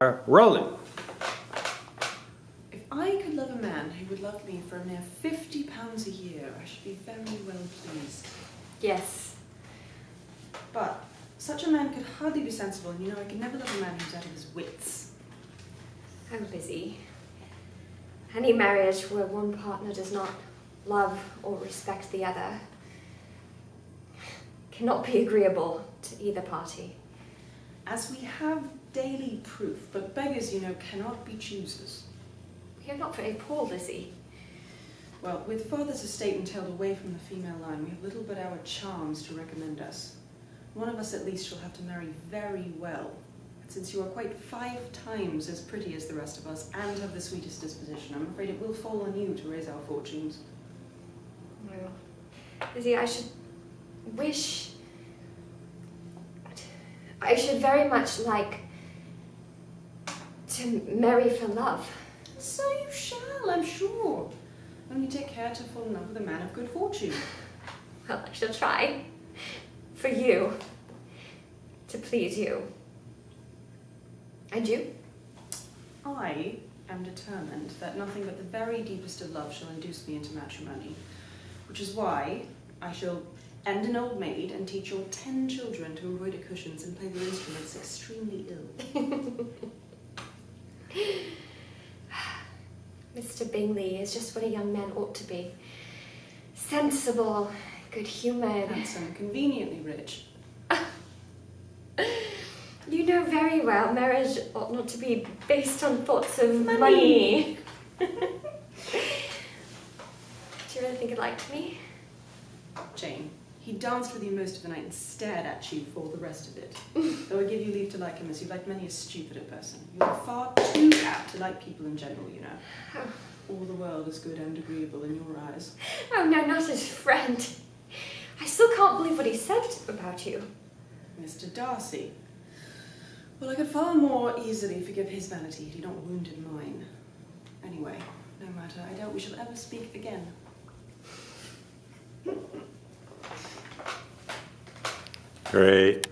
Rolling. If I could love a man who would love me for a mere £50 a year, I should be very well pleased. Yes. But such a man could hardly be sensible, and I could never love a man who's out of his wits. I'm busy. Any marriage where one partner does not love or respect the other cannot be agreeable to either party. As we have daily proof, but beggars, cannot be choosers. We are not very poor, Lizzie. Well, with father's estate entailed away from the female line, we have little but our charms to recommend us. One of us at least shall have to marry very well. And since you are quite 5 times as pretty as the rest of us and have the sweetest disposition, I'm afraid it will fall on you to raise our fortunes. Well, Lizzie, I should very much like to marry for love. So you shall, I'm sure. Only take care to fall in love with a man of good fortune. Well, I shall try. For you. To please you. And you? I am determined that nothing but the very deepest of love shall induce me into matrimony, which is why I shall end an old maid and teach your 10 children to embroider cushions and play their instruments extremely ill. Mr. Bingley is just what a young man ought to be. Sensible, good-humoured. Handsome, conveniently rich. You know very well marriage ought not to be based on thoughts of money. Do you really think it liked me? Jane, he danced with you most of the night and stared at you for all the rest of it. Though I give you leave to like him as you like many a stupider person. You are far too apt to like people in general, Oh. All the world is good and agreeable in your eyes. Oh, no, not his friend. I still can't believe what he said about you. Mr. Darcy. Well, I could far more easily forgive his vanity had he not wounded mine. Anyway, no matter, I doubt we shall ever speak again. Great.